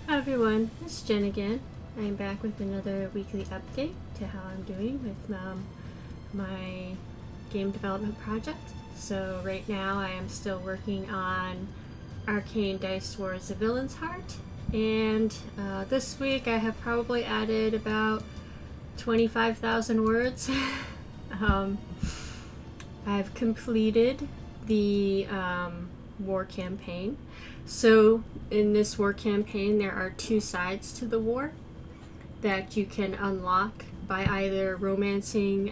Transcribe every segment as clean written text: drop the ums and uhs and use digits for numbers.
Hi everyone, it's Jen again. I'm back with another weekly update to how I'm doing with my game development project. So right now I am still working on Arcane Dice Wars: The Villain's Heart, and this week I have probably added about 25,000 words. I've completed the war campaign. So in this war campaign there are two sides to the war that you can unlock by either romancing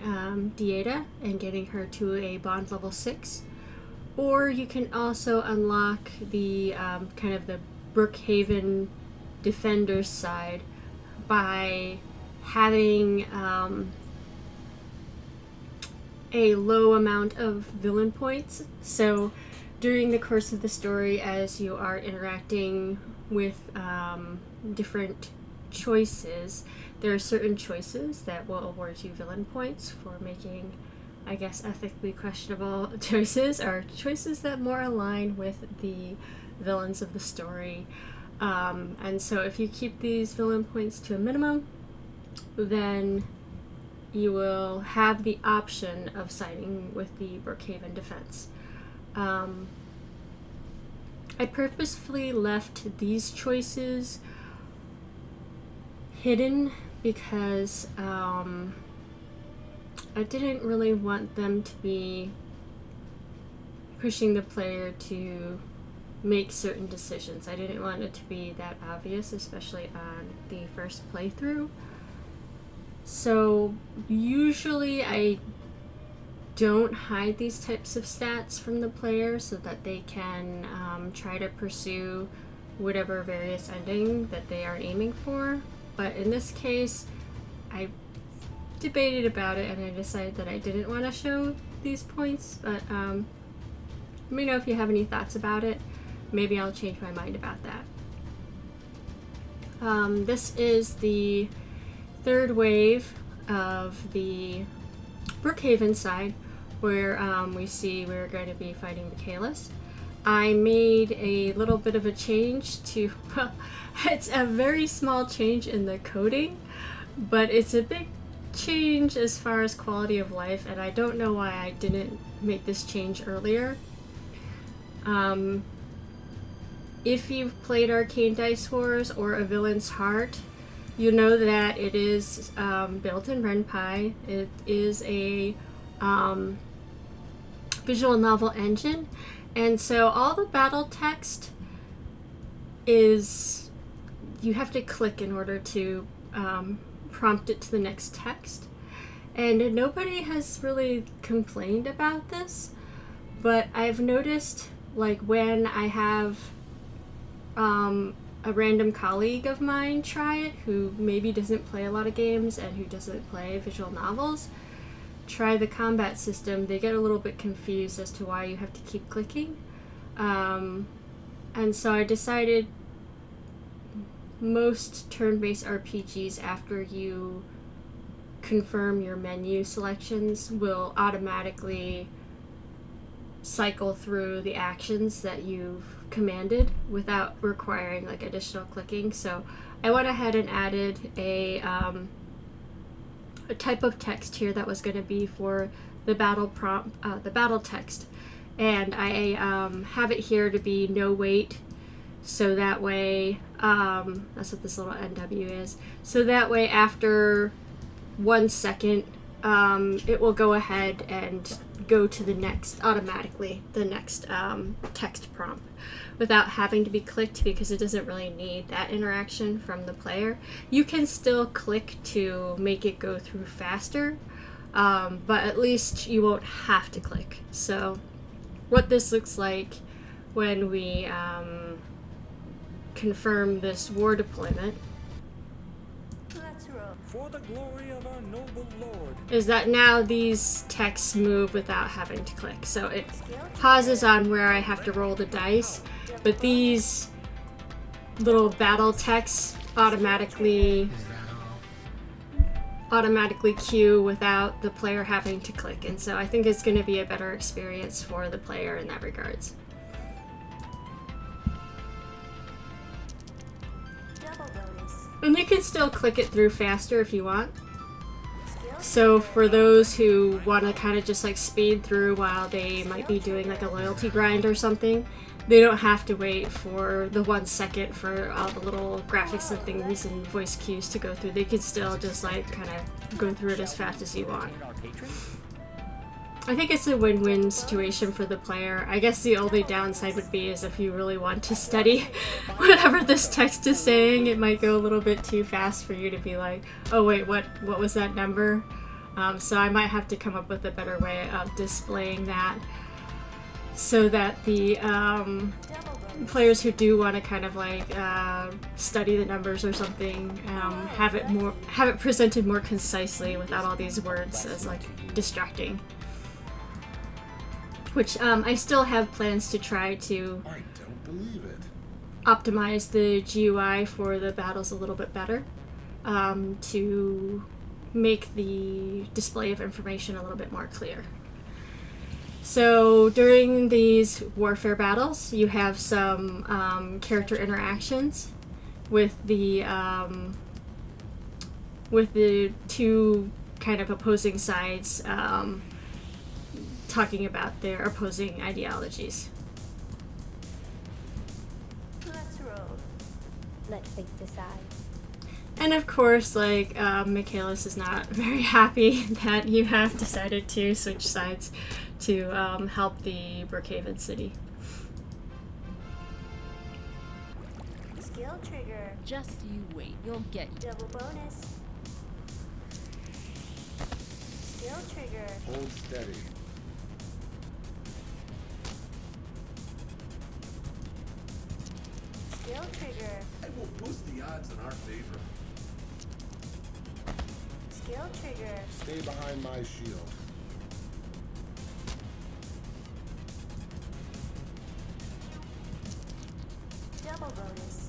Dieta and getting her to a bond level 6, or you can also unlock the kind of the Brookhaven defenders side by having a low amount of villain points. So during the course of the story, as you are interacting with different choices, there are certain choices that will award you villain points for making, I guess, ethically questionable choices, or choices that more align with the villains of the story. And so if you keep these villain points to a minimum, then you will have the option of siding with the Brookhaven defense. I purposefully left these choices hidden because I didn't really want them to be pushing the player to make certain decisions. I didn't want it to be that obvious, especially on the first playthrough. So usually I don't hide these types of stats from the player so that they can try to pursue whatever various ending that they are aiming for. But in this case, I debated about it and I decided that I didn't want to show these points. But let me know if you have any thoughts about it. Maybe I'll change my mind about that. This is the third wave of the Brookhaven side, where we see we're going to be fighting the Kalis. I made a little bit of a change to, well, it's a very small change in the coding, but it's a big change as far as quality of life, and I don't know why I didn't make this change earlier. If you've played Arcane Dice Wars or A Villain's Heart, you know that it is built in RenPy. It is a visual novel engine, and so all the battle text is, you have to click in order to prompt it to the next text. And nobody has really complained about this, but I've noticed, like, when I have a random colleague of mine try it, who maybe doesn't play a lot of games and who doesn't play visual novels, try the combat system, they get a little bit confused as to why you have to keep clicking. And so I decided most turn-based RPGs, after you confirm your menu selections, will automatically cycle through the actions that you've commanded without requiring like additional clicking. So I went ahead and added a type of text here that was going to be for the battle prompt, the battle text, and I have it here to be no wait, so that way that's what this little NW is, so that way after 1 second it will go ahead and go to the next, automatically, the next text prompt without having to be clicked, because it doesn't really need that interaction from the player. You can still click to make it go through faster, but at least you won't have to click. So what this looks like when we confirm this war deployment For the glory of our noble lord, is that now these texts move without having to click. So it pauses on where I have to roll the dice, but these little battle texts automatically queue without the player having to click. And so I think it's going to be a better experience for the player in that regards. And you can still click it through faster if you want. So for those who want to kind of just like speed through while they might be doing like a loyalty grind or something, they don't have to wait for the 1 second for all the little graphics and things and voice cues to go through. They can still just like kind of go through it as fast as you want. I think it's a win-win situation for the player. I guess the only downside would be is if you really want to study whatever this text is saying, it might go a little bit too fast for you to be like, oh wait, what was that number? So I might have to come up with a better way of displaying that so that the players who do want to kind of like study the numbers or something have it presented more concisely without all these words as like distracting. Which I still have plans to try to I don't believe it. optimize the GUI for the battles a little bit better to make the display of information a little bit more clear. So during these warfare battles, you have some character interactions with the two kind of opposing sides talking about their opposing ideologies. Let's roll. Let's take the side. And of course, like, Michaelis is not very happy that you have decided to switch sides to help the Brookhaven city. Skill trigger. Just you wait, you'll get Double bonus. Skill trigger. Hold steady. Skill trigger. I will boost the odds in our favor. Skill trigger. Stay behind my shield. Double bonus.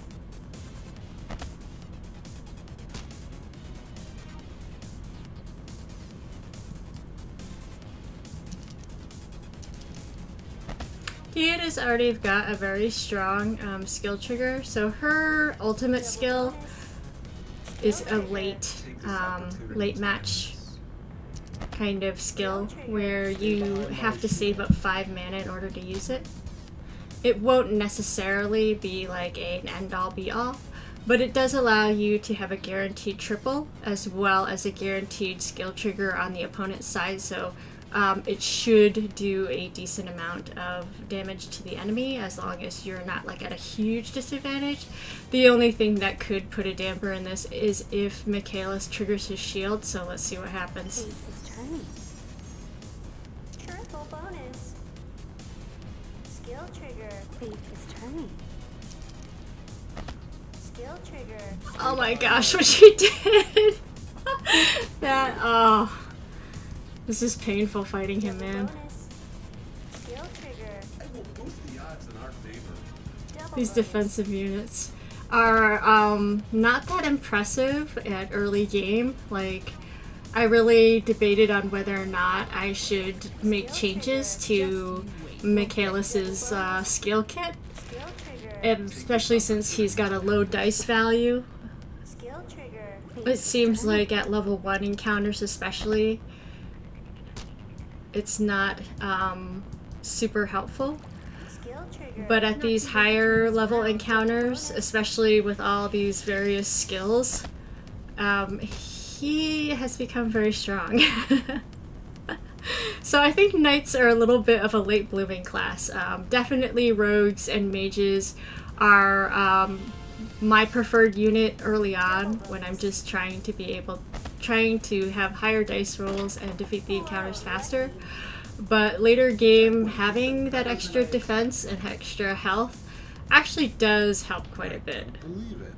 Kiad has already got a very strong skill trigger, so her ultimate skill is a late match kind of skill where you have to save up 5 mana in order to use it. It won't necessarily be like an end-all be-all, but it does allow you to have a guaranteed triple as well as a guaranteed skill trigger on the opponent's side, so it should do a decent amount of damage to the enemy as long as you're not like at a huge disadvantage. The only thing that could put a damper in this is if Michaelis triggers his shield, so let's see what happens. Fate is turning. Triple bonus. Skill trigger. Fate is turning. Skill trigger. Oh my gosh, what she did! That, oh. This is painful fighting him, man. Bonus. Skill trigger. I will boost the odds in our favor. Double These bonus. defensive units are not that impressive at early game. Like, I really debated on whether or not I should make changes to Michaelis's skill kit, Skill trigger. and especially since he's got a low dice value. Skill trigger. It seems like at level 1 encounters especially, it's not super helpful. Skill trigger. But at these higher level encounters, especially with all these various skills, he has become very strong. So I think knights are a little bit of a late blooming class. Definitely rogues and mages are my preferred unit early on when I'm just trying to have higher dice rolls and defeat the encounters faster. But later game, having that extra defense and extra health actually does help quite a bit. Believe it.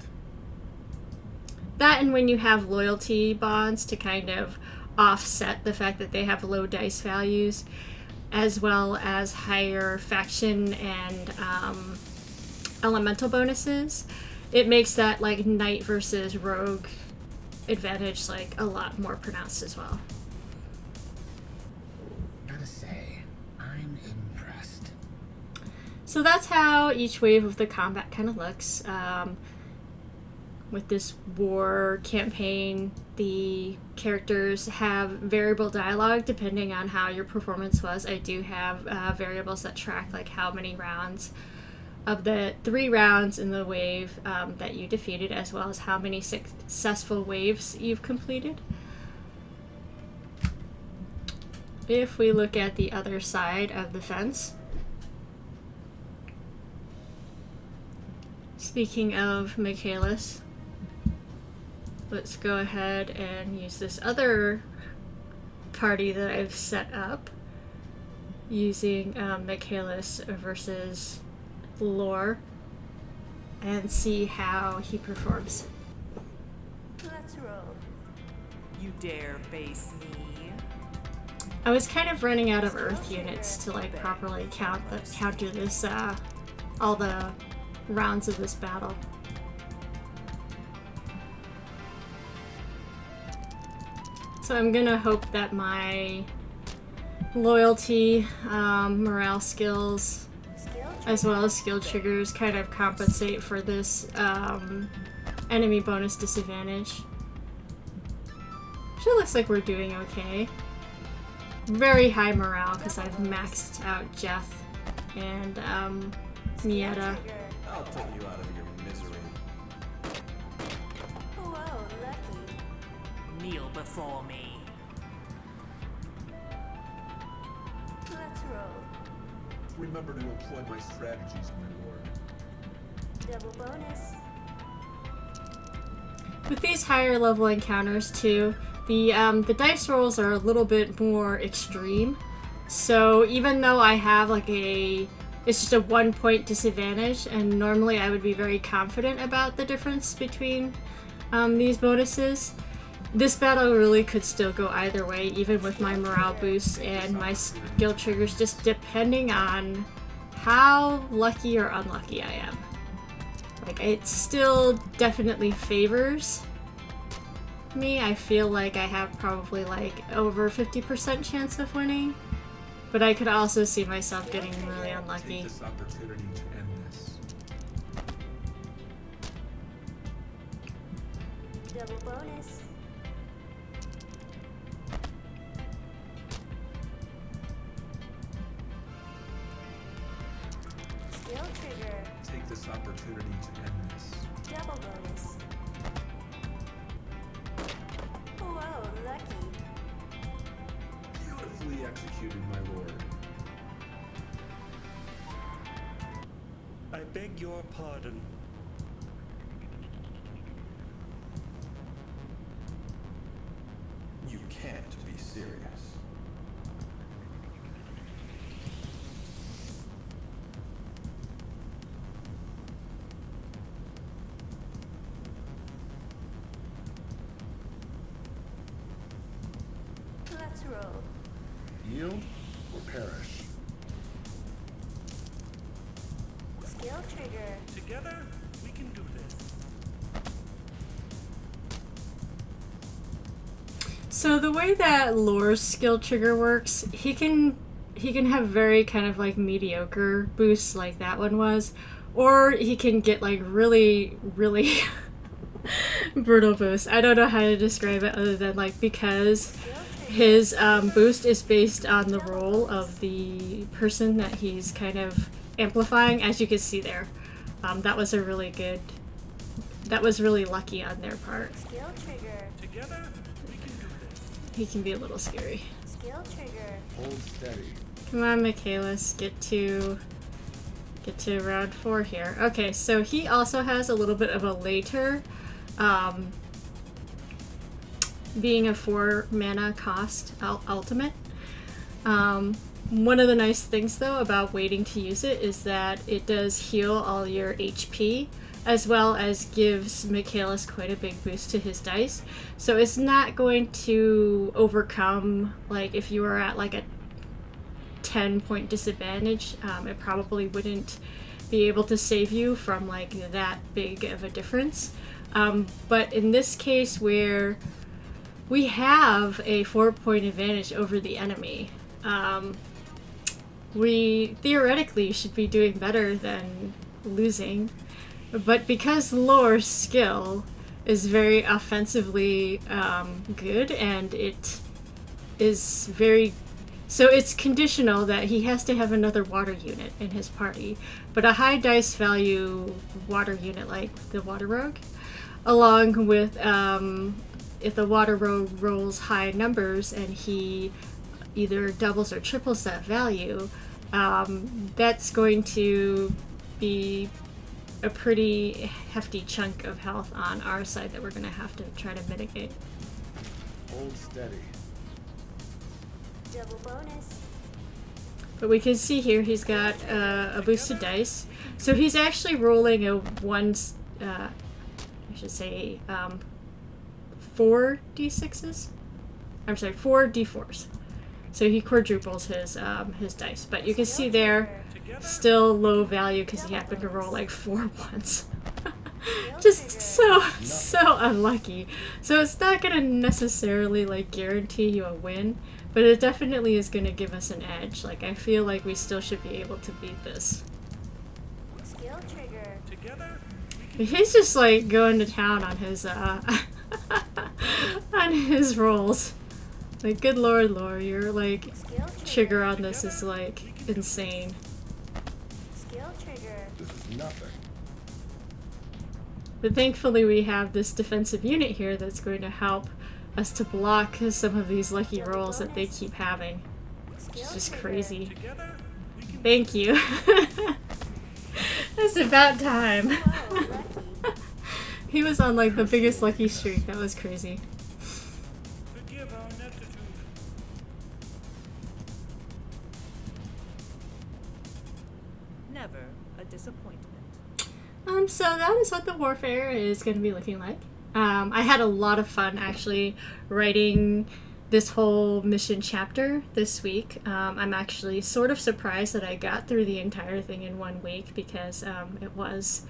That, and when you have loyalty bonds to kind of offset the fact that they have low dice values, as well as higher faction and elemental bonuses, it makes that like knight versus rogue advantage like a lot more pronounced as well. Gotta say, I'm impressed. So that's how each wave of the combat kind of looks. with this war campaign, the characters have variable dialogue depending on how your performance was. I do have variables that track like how many rounds of the 3 rounds in the wave that you defeated, as well as how many successful waves you've completed. If we look at the other side of the fence, speaking of Michaelis, let's go ahead and use this other party that I've set up using Michaelis versus Lore and see how he performs. Let's roll. You dare face me? I was kind of running out of Earth units to like properly counter this all the rounds of this battle. So I'm gonna hope that my loyalty, morale skills, as well as skill triggers kind of compensate for this enemy bonus disadvantage. Which it looks like we're doing okay. Very high morale because I've maxed out Jeth and Mieta. I'll take you out of your misery. Whoa, lucky. Kneel before me. Let's roll. Remember to employ my strategies, my lord. Double bonus. With these higher level encounters too, the dice rolls are a little bit more extreme. So even though I have like it's just a 1 point disadvantage, and normally I would be very confident about the difference between these bonuses, this battle really could still go either way, even with my morale boosts and my skill triggers, just depending on how lucky or unlucky I am. Like, it still definitely favors me. I feel like I have probably like over 50% chance of winning, but I could also see myself getting really unlucky. Take this opportunity to end this. Double bonus. Skill trigger. Take this opportunity to end this. Double bonus. Whoa, lucky. Beautifully executed, my lord. I beg your pardon. You can't be serious. Let's roll. Yield or perish. Skill trigger. Together, we can do this. So the way that Lore's skill trigger works, he can have very kind of like mediocre boosts like that one was, or he can get like really, really brutal boosts. I don't know how to describe it other than like, because his boost is based on the role of the person that he's kind of amplifying, as you can see there. That was really lucky on their part. Skill trigger. Together, we can do this. He can be a little scary. Skill trigger. Hold steady. Come on, Michaelis, get to round 4 here. Okay, so he also has a little bit of a later, being a 4 mana cost ultimate. One of the nice things though about waiting to use it is that it does heal all your HP, as well as gives Michaelis quite a big boost to his dice. So it's not going to overcome, like if you were at like a 10-point disadvantage, it probably wouldn't be able to save you from like that big of a difference. But in this case where we have a 4-point advantage over the enemy, we theoretically should be doing better than losing. But because Lore's skill is very offensively good, and it is very. So it's conditional that he has to have another water unit in his party, but a high dice value water unit like the Water Rogue, along with if the Water Rogue rolls high numbers and he either doubles or triples that value, that's going to be a pretty hefty chunk of health on our side that we're going to have to try to mitigate. Hold steady. Double bonus. But we can see here he's got a boosted dice. So he's actually rolling a I should say 4 d6s? I'm sorry, 4 d4s. So he quadruples his dice. But you can see there, still low value because he happened to roll like 4 once. Just so unlucky. So it's not gonna necessarily like guarantee you a win, but it definitely is gonna give us an edge. Like I feel like we still should be able to beat this. Skill trigger. Together, He's just like going to town on his on his rolls. Like good lord, Laura, your like Skill trigger on this is like insane. Skill trigger. This is nothing. But thankfully we have this defensive unit here that's going to help us to block some of these lucky rolls that they keep having. It's just crazy. together, we can Thank you. It's about time. Whoa, lucky. He was on like the biggest lucky streak. That was crazy. forgive our ineptitude. Never a disappointment. So that is what the warfare is going to be looking like. I had a lot of fun actually writing this whole mission chapter this week. I'm actually sort of surprised that I got through the entire thing in 1 week because it was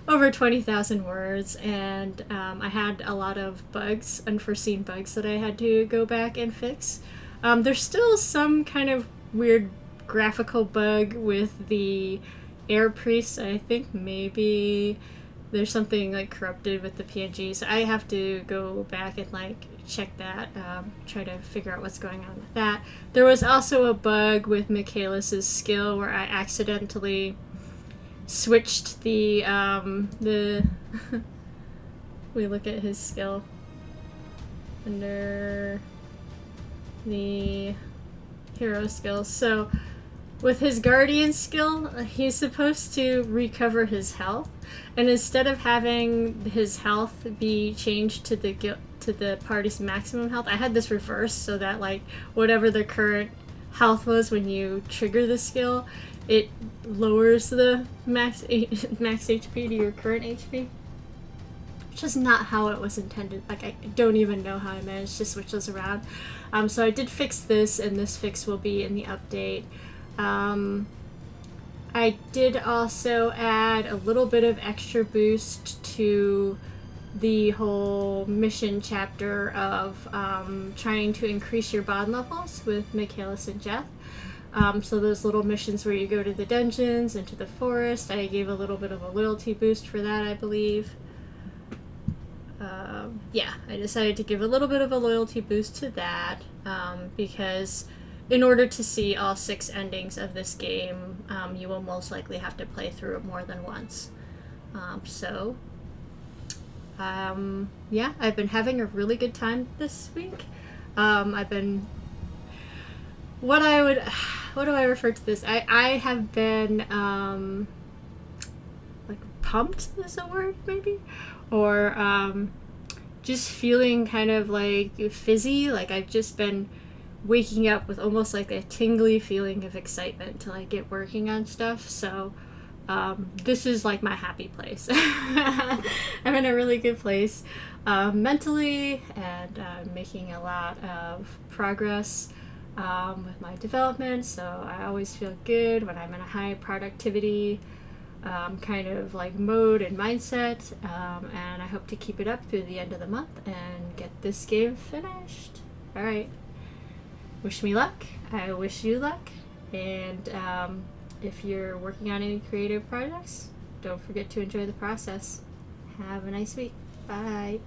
over 20,000 words, and I had a lot of bugs, unforeseen bugs that I had to go back and fix. There's still some kind of weird graphical bug with the air priests. I think maybe there's something like corrupted with the PNG, so I have to go back and like check that, try to figure out what's going on with that. There was also a bug with Michaelis's skill where I accidentally switched the we look at his skill under the hero skills. So with his guardian skill, he's supposed to recover his health, and instead of having his health be changed to the party's maximum health, I had this reversed so that like whatever the current health was when you trigger the skill, it lowers the max HP to your current HP, which is not how it was intended. Like I don't even know how I managed to switch those around. So I did fix this, and this fix will be in the update. I did also add a little bit of extra boost to the whole mission chapter of trying to increase your bond levels with Michaelis and Jeff. So those little missions where you go to the dungeons, into the forest, I gave a little bit of a loyalty boost for that, I believe. Yeah, I decided to give a little bit of a loyalty boost to that because in order to see all 6 endings of this game, you will most likely have to play through it more than once. Yeah, I've been having a really good time this week. I've been... What do I refer to this? I have been, like, pumped is a word, maybe? Or, just feeling kind of, like, fizzy. Like, I've just been waking up with almost like a tingly feeling of excitement to like get working on stuff. So this is like my happy place. I'm in a really good place mentally, and making a lot of progress with my development. So I always feel good when I'm in a high productivity kind of like mode and mindset, and I hope to keep it up through the end of the month and get this game finished. All right. Wish me luck. I wish you luck. And if you're working on any creative projects, don't forget to enjoy the process. Have a nice week. Bye.